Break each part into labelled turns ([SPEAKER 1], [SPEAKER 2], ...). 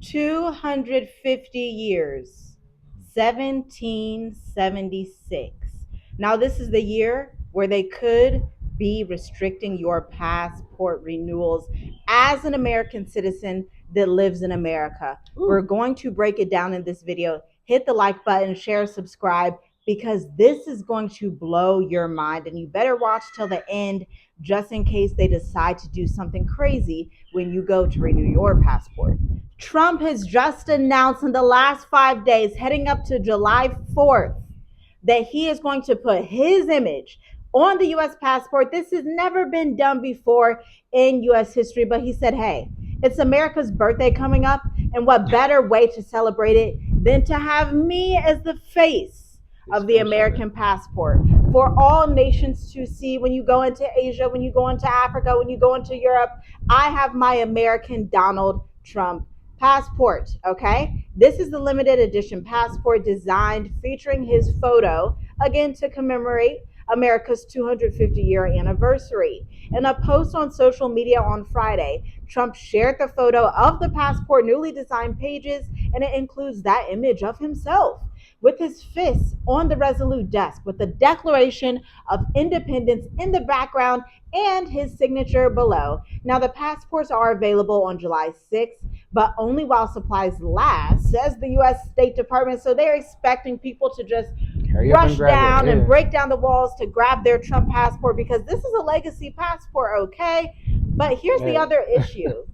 [SPEAKER 1] 250 years, 1776. Now, this is the year where they could be restricting your passport renewals as an American citizen that lives in America. Ooh. We're going to break it down in this video. Hit the like button, share, subscribe, because this is going to blow your mind. And you better watch till the end just in case they decide to do something crazy when you go to renew your passport. Trump has just announced in the last 5 days, heading up to July 4th, that he is going to put his image on the U.S. passport. This has never been done before in U.S. history, but he said, hey, it's America's birthday coming up, and what better way to celebrate it than to have me as the face of the American passport for all nations to see. When you go into Asia, when you go into Africa, when you go into Europe, I have my American Donald Trump passport. Okay, this is the limited edition passport designed featuring his photo, again to commemorate America's 250-year anniversary. In a post on social media on Friday, Trump shared the photo of the passport newly designed pages, and it includes that image of himself with his fists on the Resolute desk, with the Declaration of Independence in the background and his signature below. Now, the passports are available on July 6th, but only while supplies last, says the U.S. State Department. So they're expecting people to just rush down and break down the walls to grab their Trump passport, because this is a legacy passport, okay? But here's the other issue.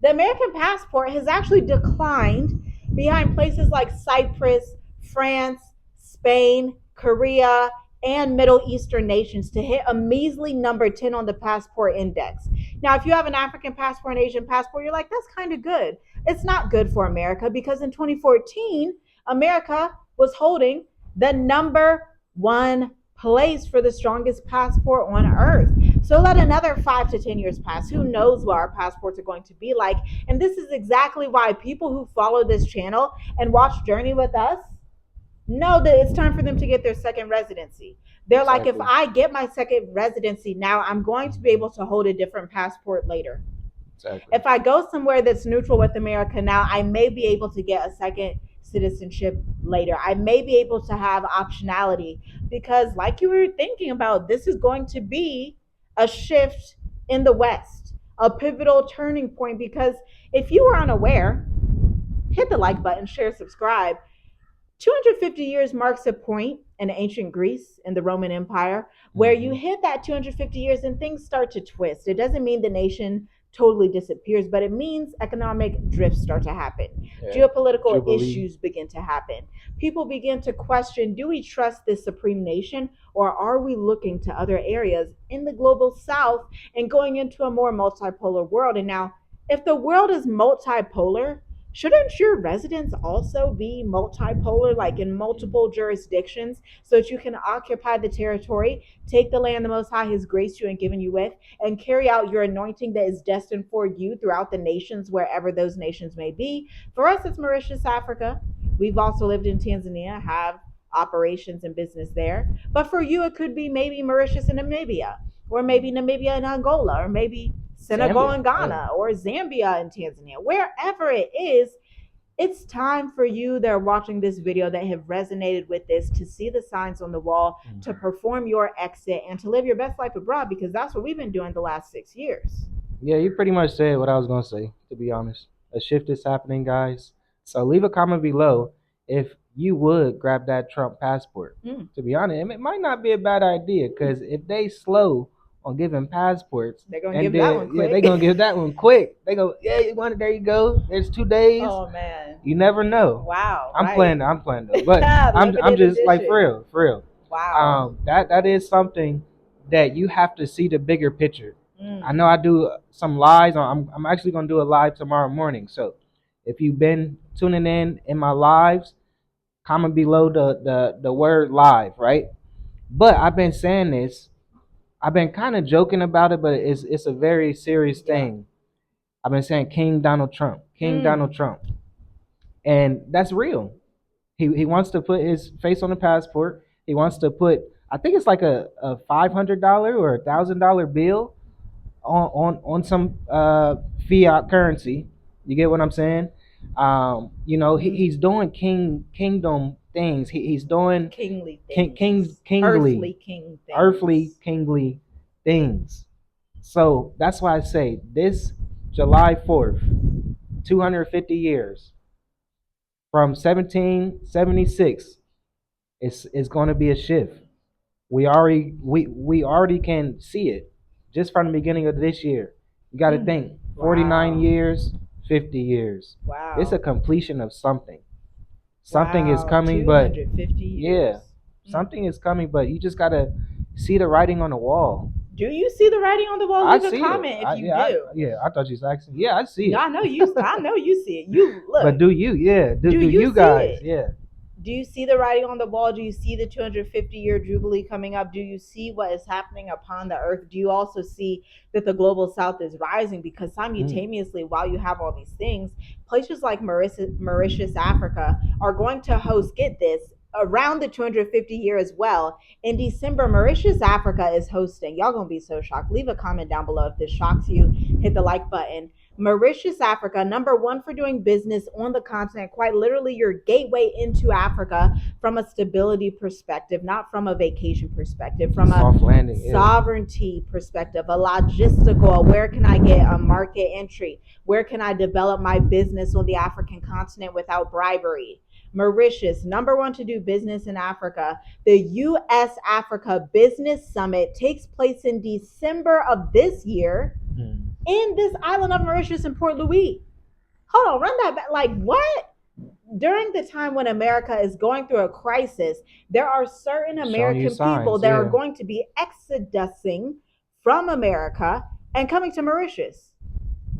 [SPEAKER 1] The American passport has actually declined behind places like Cyprus, France, Spain, Korea, and Middle Eastern nations to hit a measly number 10 on the passport index. Now, if you have an African passport, an Asian passport, you're like, that's kind of good. It's not good for America, because in 2014, America was holding the number one place for the strongest passport on earth. So let another 5 to 10 years pass. Who knows what our passports are going to be like? And this is exactly why people who follow this channel and watch Journey with us know that it's time for them to get their second residency. They're exactly. Like, if I get my second residency now, I'm going to be able to hold a different passport later. Exactly. If I go somewhere that's neutral with America now, I may be able to get a second citizenship later. I may be able to have optionality, because like you were thinking about, this is going to be a shift in the West, a pivotal turning point. Because if you were unaware, hit the like button, share, subscribe. 250 years marks a point in ancient Greece and the Roman Empire where you hit that 250 years and things start to twist. It doesn't mean the nation totally disappears, but it means economic drifts start to happen. Geopolitical issues begin to happen. People begin to question, do we trust this supreme nation, or are we looking to other areas in the global south and going into a more multipolar world? And now, if the world is multipolar, shouldn't your residence also be multipolar, like in multiple jurisdictions, so that you can occupy the territory, take the land the Most High has graced you and given you with, and carry out your anointing that is destined for you throughout the nations, wherever those nations may be? For us, it's Mauritius, Africa. We've also lived in Tanzania, have operations and business there. But for you, it could be maybe Mauritius and Namibia, or maybe Namibia and Angola, or maybe Senegal and Ghana, or Zambia and Tanzania. Wherever it is, it's time for you that are watching this video that have resonated with this to see the signs on the wall, to perform your exit, and to live your best life abroad, because that's what we've been doing the last 6 years.
[SPEAKER 2] Yeah, you pretty much said what I was going to say, to be honest. A shift is happening, guys. So leave a comment below if you would grab that Trump passport. To be honest, it might not be a bad idea, because if they slow on giving passports,
[SPEAKER 1] they're gonna give that one quick.
[SPEAKER 2] Yeah, they're gonna give that one quick. They go, yeah, you want it, there you go. There's 2 days.
[SPEAKER 1] Oh man,
[SPEAKER 2] you never know.
[SPEAKER 1] Wow.
[SPEAKER 2] I'm playing though, but I'm just
[SPEAKER 1] edition.
[SPEAKER 2] like for real.
[SPEAKER 1] Wow.
[SPEAKER 2] That is something that you have to see the bigger picture. I know I do some lives. I'm actually gonna do a live tomorrow morning. So if you've been tuning in my lives, comment below the word live, right? But I've been saying this. I've been kind of joking about it, but it's a very serious thing. I've been saying King Donald Trump, Donald Trump, and that's real. He wants to put his face on the passport. He wants to put, I think it's like a $500 or $1,000 bill on some fiat currency. You get what I'm saying? He's doing kingdom things. He's doing
[SPEAKER 1] Kingly things.
[SPEAKER 2] kingly,
[SPEAKER 1] Earthly king
[SPEAKER 2] earthly
[SPEAKER 1] things.
[SPEAKER 2] kingly things. So that's why I say this July 4th, 250 years from 1776 is going to be a shift. We already can see it just from the beginning of this year. You got to think 49
[SPEAKER 1] Wow.
[SPEAKER 2] years, 50 years. It's a
[SPEAKER 1] Wow.
[SPEAKER 2] completion of something. Something is
[SPEAKER 1] Wow.
[SPEAKER 2] coming, but
[SPEAKER 1] 250
[SPEAKER 2] yeah,
[SPEAKER 1] years. Mm.
[SPEAKER 2] something is coming, but you just got to see the writing on the wall.
[SPEAKER 1] Do you see the writing on the wall?
[SPEAKER 2] I
[SPEAKER 1] Leave a
[SPEAKER 2] see it.
[SPEAKER 1] comment if you do.
[SPEAKER 2] I thought you was asking. Yeah, I see
[SPEAKER 1] No,
[SPEAKER 2] it.
[SPEAKER 1] I know you see it. You
[SPEAKER 2] But
[SPEAKER 1] look.
[SPEAKER 2] do you? Yeah. Do
[SPEAKER 1] Do
[SPEAKER 2] do
[SPEAKER 1] you
[SPEAKER 2] you
[SPEAKER 1] see
[SPEAKER 2] guys?
[SPEAKER 1] it?
[SPEAKER 2] Yeah.
[SPEAKER 1] Do you see the writing on the wall? Do you see the 250-year Jubilee coming up? Do you see what is happening upon the earth? Do you also see that the global south is rising? Because
[SPEAKER 2] Mm.
[SPEAKER 1] simultaneously, while you have all these things, places like Mauritius, Africa, are going to host, get this, around the 250 year as well. In December, Mauritius, Africa is hosting. Y'all gonna be so shocked. Leave a comment down below if this shocks you. Hit the like button. Mauritius, Africa, number one for doing business on the continent, quite literally your gateway into Africa from a stability perspective, not from a vacation perspective, from
[SPEAKER 2] Soft
[SPEAKER 1] a
[SPEAKER 2] landing. Yeah.
[SPEAKER 1] sovereignty perspective, a logistical, where can I get a market entry? Where can I develop my business on the African continent without bribery? Mauritius, number one to do business in Africa. The US Africa Business Summit takes place in December of this year
[SPEAKER 2] Mm.
[SPEAKER 1] in this island of Mauritius and Port Louis. Hold on, run that back. Like, what? During the time when America is going through a crisis, there are certain
[SPEAKER 2] Showing you
[SPEAKER 1] American people
[SPEAKER 2] signs.
[SPEAKER 1] that are
[SPEAKER 2] Yeah.
[SPEAKER 1] going to be exodusing from America and coming to Mauritius.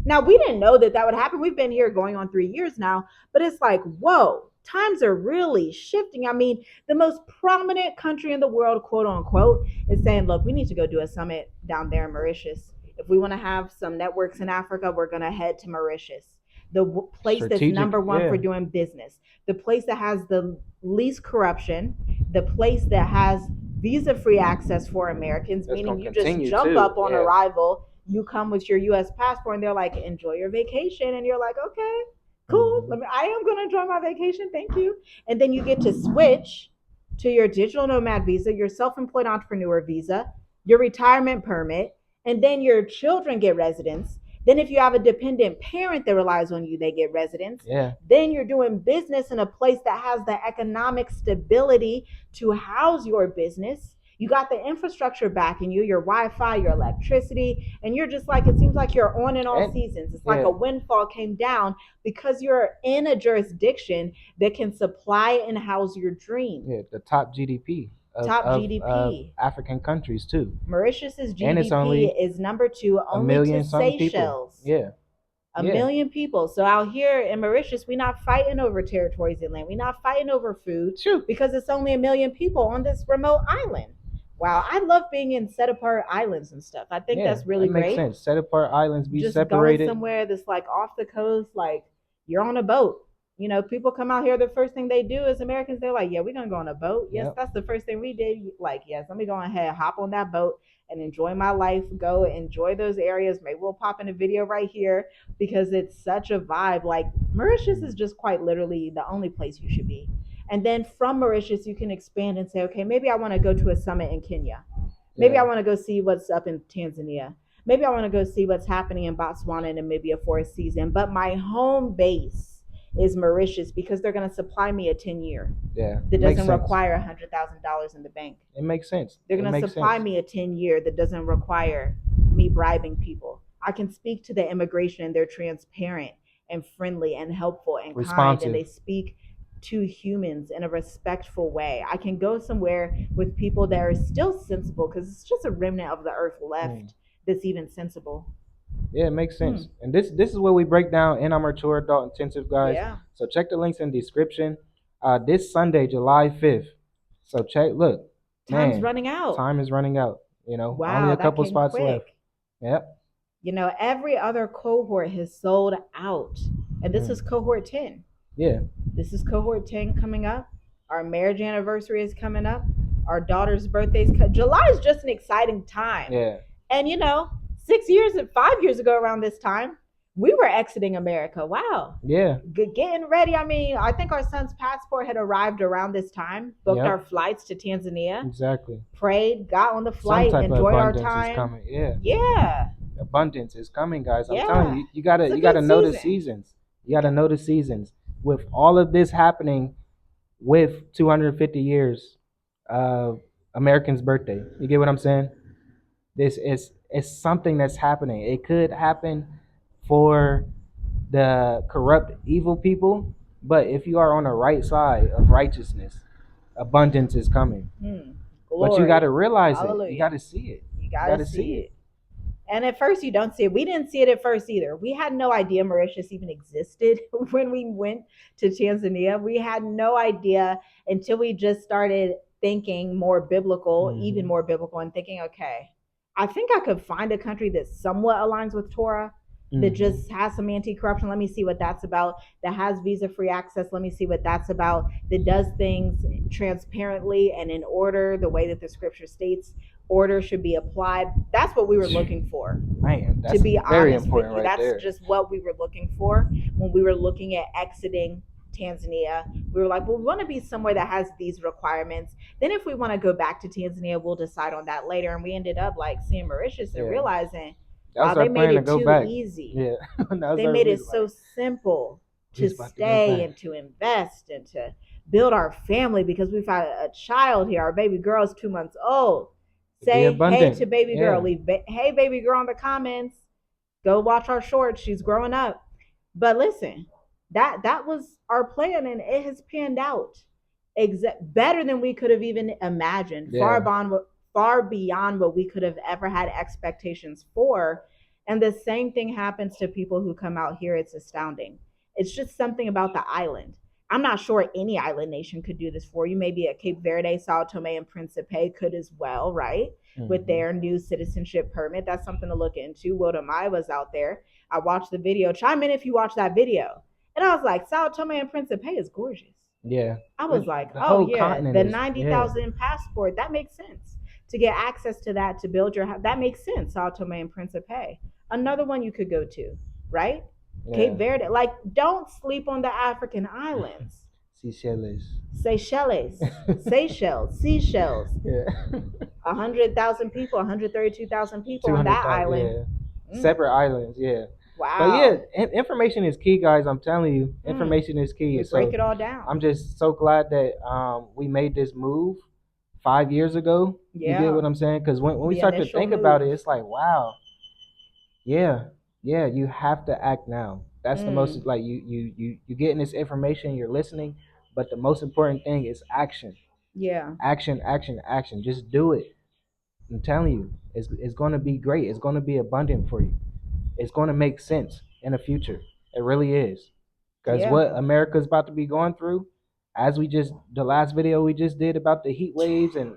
[SPEAKER 1] Now, we didn't know that that would happen. We've been here going on 3 years now, but it's like, whoa, times are really shifting. I mean, the most prominent country in the world, quote unquote, is saying, look, we need to go do a summit down there in Mauritius. If we want to have some networks in Africa, we're going to head to Mauritius, the place that's
[SPEAKER 2] Strategic.
[SPEAKER 1] number one for
[SPEAKER 2] Yeah.
[SPEAKER 1] doing business, the place that has the least corruption, the place that has visa free access for Americans,
[SPEAKER 2] That's
[SPEAKER 1] meaning
[SPEAKER 2] gonna
[SPEAKER 1] you just
[SPEAKER 2] continue
[SPEAKER 1] jump
[SPEAKER 2] too.
[SPEAKER 1] up on
[SPEAKER 2] Yeah.
[SPEAKER 1] arrival, you come with your US passport, and they're like, enjoy your vacation. And you're like, okay, cool.
[SPEAKER 2] Hmm.
[SPEAKER 1] I am going to enjoy my vacation. Thank you. And then you get to switch to your digital nomad visa, your self employed entrepreneur visa, your retirement permit, and then your children get residence. Then, if you have a dependent parent that relies on you, they get residence.
[SPEAKER 2] Yeah.
[SPEAKER 1] Then you're doing business in a place that has the economic stability to house your business. You got the infrastructure backing you, your Wi-Fi, your electricity, and you're just like, it seems like you're on in all
[SPEAKER 2] And
[SPEAKER 1] seasons. It's like
[SPEAKER 2] yeah.
[SPEAKER 1] a windfall came down because you're in a jurisdiction that can supply and house your dream.
[SPEAKER 2] Yeah. The top GDP of
[SPEAKER 1] Top
[SPEAKER 2] of
[SPEAKER 1] GDP.
[SPEAKER 2] African countries too.
[SPEAKER 1] Mauritius's
[SPEAKER 2] And it's
[SPEAKER 1] GDP
[SPEAKER 2] only
[SPEAKER 1] is number two
[SPEAKER 2] a
[SPEAKER 1] only to
[SPEAKER 2] million something people.
[SPEAKER 1] Seychelles.
[SPEAKER 2] Yeah.
[SPEAKER 1] A
[SPEAKER 2] Yeah.
[SPEAKER 1] million people. So out here in Mauritius, we're not fighting over territories and land. We're not fighting over food
[SPEAKER 2] Shoot.
[SPEAKER 1] because it's only a million people on this remote island. Wow, I love being in set apart islands and stuff. I think
[SPEAKER 2] Yeah.
[SPEAKER 1] that's
[SPEAKER 2] That
[SPEAKER 1] really
[SPEAKER 2] makes
[SPEAKER 1] great.
[SPEAKER 2] sense. Set apart islands be
[SPEAKER 1] Just going
[SPEAKER 2] separated.
[SPEAKER 1] somewhere that's like off the coast, like you're on a boat. You know, people come out here, the first thing they do as Americans, they're like, yeah, we're going to go on a boat. Yes,
[SPEAKER 2] Yep.
[SPEAKER 1] that's the first thing we did. Like, yes, let me go ahead, hop on that boat and enjoy my life, go enjoy those areas. Maybe we'll pop in a video right here because it's such a vibe. Like, Mauritius is just quite literally the only place you should be. And then from Mauritius, you can expand and say, okay, maybe I want to go to a summit in Kenya. Maybe I
[SPEAKER 2] Yeah.
[SPEAKER 1] want to go see what's up in Tanzania. Maybe I want to go see what's happening in Botswana and Namibia for a season. But my home base is Mauritius because they're going to supply me a 10-year
[SPEAKER 2] Yeah.
[SPEAKER 1] that
[SPEAKER 2] Makes
[SPEAKER 1] doesn't
[SPEAKER 2] sense.
[SPEAKER 1] require $100,000 in the bank.
[SPEAKER 2] It makes sense.
[SPEAKER 1] They're
[SPEAKER 2] It
[SPEAKER 1] going to
[SPEAKER 2] makes
[SPEAKER 1] supply
[SPEAKER 2] sense.
[SPEAKER 1] me a 10-year that doesn't require me bribing people. I can speak to the immigration and they're transparent and friendly and helpful and kind, and
[SPEAKER 2] Responsive.
[SPEAKER 1] they speak to humans in a respectful way. I can go somewhere with people that are still sensible because it's just a remnant of the earth
[SPEAKER 2] Mm.
[SPEAKER 1] left that's even sensible.
[SPEAKER 2] Yeah, it makes sense. And this is what we break down in our mature adult intensive, guys.
[SPEAKER 1] Yeah.
[SPEAKER 2] So check the links in the description. This Sunday, July 5th. So check. Look,
[SPEAKER 1] Time's
[SPEAKER 2] man,
[SPEAKER 1] running out.
[SPEAKER 2] time is running out. Only
[SPEAKER 1] Wow,
[SPEAKER 2] a
[SPEAKER 1] that
[SPEAKER 2] couple
[SPEAKER 1] came
[SPEAKER 2] spots left.
[SPEAKER 1] quick.
[SPEAKER 2] Yep.
[SPEAKER 1] You know, every other cohort has sold out. And this is cohort 10.
[SPEAKER 2] Yeah.
[SPEAKER 1] This is cohort 10 coming up. Our marriage anniversary is coming up. Our daughter's birthday's July is just an exciting time.
[SPEAKER 2] Yeah.
[SPEAKER 1] And 5 years ago around this time, We were exiting America. Wow.
[SPEAKER 2] Yeah.
[SPEAKER 1] Getting ready. I mean, I think our son's passport had arrived around this time, booked our
[SPEAKER 2] Yep.
[SPEAKER 1] flights to Tanzania,
[SPEAKER 2] Exactly.
[SPEAKER 1] prayed, got on the
[SPEAKER 2] Some
[SPEAKER 1] flight,
[SPEAKER 2] type of
[SPEAKER 1] enjoyed our
[SPEAKER 2] abundance is
[SPEAKER 1] time.
[SPEAKER 2] coming. Yeah.
[SPEAKER 1] Yeah.
[SPEAKER 2] Abundance is coming, guys. I'm telling
[SPEAKER 1] Yeah.
[SPEAKER 2] you, you gotta
[SPEAKER 1] It's a
[SPEAKER 2] you gotta
[SPEAKER 1] good
[SPEAKER 2] know the
[SPEAKER 1] season.
[SPEAKER 2] seasons. You gotta know the seasons. With all of this happening, with 250 years of American's birthday, you get what I'm saying? This is it's something that's happening. It could happen for the corrupt, evil people, but if you are on the right side of righteousness, abundance is coming.
[SPEAKER 1] Hmm.
[SPEAKER 2] But you got
[SPEAKER 1] Glory.
[SPEAKER 2] to realize it. You got
[SPEAKER 1] Hallelujah.
[SPEAKER 2] to see it.
[SPEAKER 1] You
[SPEAKER 2] You
[SPEAKER 1] got
[SPEAKER 2] got
[SPEAKER 1] to
[SPEAKER 2] to
[SPEAKER 1] see
[SPEAKER 2] see it.
[SPEAKER 1] it. And at first, you don't see it. We didn't see it at first either. We had no idea Mauritius even existed when we went to Tanzania. We had no idea until we just started thinking more biblical, even
[SPEAKER 2] Hmm.
[SPEAKER 1] more biblical, and thinking, okay, I think I could find a country that somewhat aligns with Torah, that
[SPEAKER 2] Hmm.
[SPEAKER 1] just has some anti-corruption. Let me see what that's about. That has visa-free access. Let me see what that's about. That does things transparently and in order, the way that the scripture states order should be applied. That's what we were looking for.
[SPEAKER 2] Man,
[SPEAKER 1] To
[SPEAKER 2] that's
[SPEAKER 1] be
[SPEAKER 2] very
[SPEAKER 1] honest with
[SPEAKER 2] important
[SPEAKER 1] you,
[SPEAKER 2] right
[SPEAKER 1] that's
[SPEAKER 2] there.
[SPEAKER 1] just what we were looking for when we were looking at exiting Tanzania. We were like, well, we want to be somewhere that has these requirements. Then, if we want to go back to Tanzania, we'll decide on that later. And we ended up like seeing Mauritius and
[SPEAKER 2] Yeah,
[SPEAKER 1] realizing,
[SPEAKER 2] that
[SPEAKER 1] wow,
[SPEAKER 2] was our
[SPEAKER 1] they made
[SPEAKER 2] plan to
[SPEAKER 1] it
[SPEAKER 2] go
[SPEAKER 1] too
[SPEAKER 2] back.
[SPEAKER 1] easy.
[SPEAKER 2] Yeah, that was
[SPEAKER 1] They
[SPEAKER 2] our
[SPEAKER 1] made it
[SPEAKER 2] reason.
[SPEAKER 1] so
[SPEAKER 2] Like,
[SPEAKER 1] simple
[SPEAKER 2] we
[SPEAKER 1] to
[SPEAKER 2] was about to go
[SPEAKER 1] stay
[SPEAKER 2] back.
[SPEAKER 1] and to invest and to build our family because we've had a child here. Our baby girl is 2 months old.
[SPEAKER 2] To be
[SPEAKER 1] Say hey
[SPEAKER 2] abundant.
[SPEAKER 1] to baby girl.
[SPEAKER 2] Yeah.
[SPEAKER 1] Leave hey baby girl in the comments. Go watch our shorts. She's growing up. But listen, that was our plan, and it has panned out better than we could have even imagined.
[SPEAKER 2] Yeah.
[SPEAKER 1] Far beyond what we could have ever had expectations for. And the same thing happens to people who come out here. It's astounding. It's just something about the island. I'm not sure any island nation could do this for you. Maybe a Cape Verde, Sao Tome, and Principe could as well, right? With
[SPEAKER 2] Hmm.
[SPEAKER 1] their new citizenship permit. That's something to look into. Will Mai was out there. I watched the video. Chime in if you watch that video. And I was like, Sao Tome and Principe is gorgeous.
[SPEAKER 2] Yeah.
[SPEAKER 1] I was like,
[SPEAKER 2] The
[SPEAKER 1] oh
[SPEAKER 2] whole
[SPEAKER 1] yeah,
[SPEAKER 2] continent
[SPEAKER 1] the
[SPEAKER 2] is. Yeah.
[SPEAKER 1] 90,000 passport, that makes sense. To get access to that to build your house, that makes sense. Sao Tome and Principe. Another one you could go to, right?
[SPEAKER 2] Yeah.
[SPEAKER 1] Cape Verde. Like, don't sleep on the African islands.
[SPEAKER 2] Seychelles.
[SPEAKER 1] Seychelles, Seychelles, Seashells,
[SPEAKER 2] Yeah.
[SPEAKER 1] 100,000 people, 132,000 people
[SPEAKER 2] Two
[SPEAKER 1] on
[SPEAKER 2] hundred
[SPEAKER 1] that
[SPEAKER 2] thousand.
[SPEAKER 1] island.
[SPEAKER 2] Yeah.
[SPEAKER 1] Mm,
[SPEAKER 2] Separate islands. Yeah. But yeah,
[SPEAKER 1] wow.
[SPEAKER 2] information is key, guys. I'm telling you,
[SPEAKER 1] Mm,
[SPEAKER 2] information is key.
[SPEAKER 1] we break
[SPEAKER 2] So
[SPEAKER 1] it all down.
[SPEAKER 2] I'm just so glad that we made this move 5 years ago. You get
[SPEAKER 1] Yeah.
[SPEAKER 2] what I'm saying? Because when we
[SPEAKER 1] The
[SPEAKER 2] start to
[SPEAKER 1] initial
[SPEAKER 2] think about it,
[SPEAKER 1] move.
[SPEAKER 2] it's like, wow, yeah, yeah, you have to act now. That's the most
[SPEAKER 1] Mm,
[SPEAKER 2] like you getting this information, you're listening, but the most important thing is action,
[SPEAKER 1] yeah.
[SPEAKER 2] action, action, action. Just do it. I'm telling you, it's going to be great. It's going to be abundant for you. It's going to make sense in the future. It really is. Because
[SPEAKER 1] Yeah.
[SPEAKER 2] what America's about to be going through, as we just the last video we just did about the heat waves and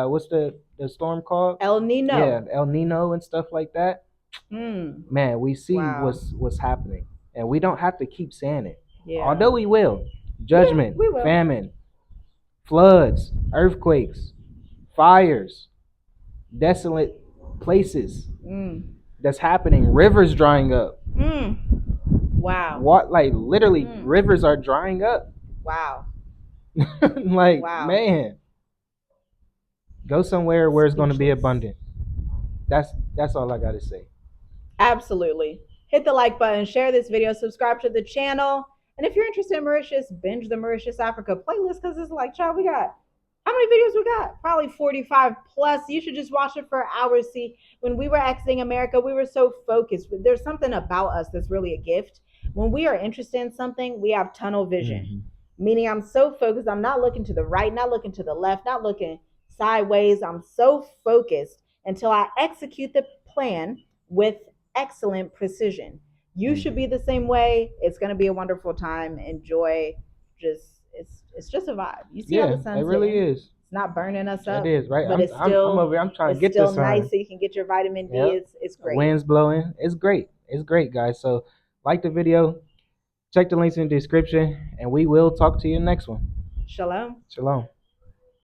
[SPEAKER 2] what's the storm called?
[SPEAKER 1] El
[SPEAKER 2] Yeah,
[SPEAKER 1] Nino.
[SPEAKER 2] El Nino and stuff like that.
[SPEAKER 1] Mm,
[SPEAKER 2] Man, we see
[SPEAKER 1] wow.
[SPEAKER 2] what's happening, and we don't have to keep saying it.
[SPEAKER 1] Yeah.
[SPEAKER 2] Although we will,
[SPEAKER 1] Yeah,
[SPEAKER 2] judgment,
[SPEAKER 1] we will.
[SPEAKER 2] famine, floods, earthquakes, fires, desolate places
[SPEAKER 1] Mm,
[SPEAKER 2] that's happening, rivers drying up.
[SPEAKER 1] mm, wow.
[SPEAKER 2] What like literally
[SPEAKER 1] Mm,
[SPEAKER 2] rivers are drying up.
[SPEAKER 1] wow.
[SPEAKER 2] Like
[SPEAKER 1] Wow.
[SPEAKER 2] man, go somewhere where it's going to be
[SPEAKER 1] Speechless.
[SPEAKER 2] abundant. That's all I got to say.
[SPEAKER 1] Absolutely. Hit the like button, share this video, subscribe to the channel. And if you're interested in Mauritius, binge the Mauritius Africa playlist because it's like, child, we got how many videos we got? Probably 45 plus. You should just watch it for hours. See, when we were exiting America, we were so focused. There's something about us that's really a gift. When we are interested in something, we have tunnel vision.
[SPEAKER 2] Hmm.
[SPEAKER 1] Meaning I'm so focused, I'm not looking to the right, not looking to the left, not looking sideways. I'm so focused until I execute the plan with excellent precision. You should
[SPEAKER 2] Hmm.
[SPEAKER 1] be the same way. It's going to be a wonderful time. Enjoy. Just it's just a vibe. You see how
[SPEAKER 2] Yeah,
[SPEAKER 1] the
[SPEAKER 2] it
[SPEAKER 1] sun's
[SPEAKER 2] really
[SPEAKER 1] hitting?
[SPEAKER 2] is.
[SPEAKER 1] It's not burning us
[SPEAKER 2] It
[SPEAKER 1] up,
[SPEAKER 2] is right.
[SPEAKER 1] but
[SPEAKER 2] I'm over here. I'm trying to
[SPEAKER 1] it's
[SPEAKER 2] get the
[SPEAKER 1] still nice
[SPEAKER 2] sun.
[SPEAKER 1] so you can get your vitamin D.
[SPEAKER 2] Yep.
[SPEAKER 1] It's great.
[SPEAKER 2] Winds blowing. It's great. It's great, guys. So like the video, check the links in the description, and we will talk to you next one.
[SPEAKER 1] Shalom.
[SPEAKER 2] Shalom.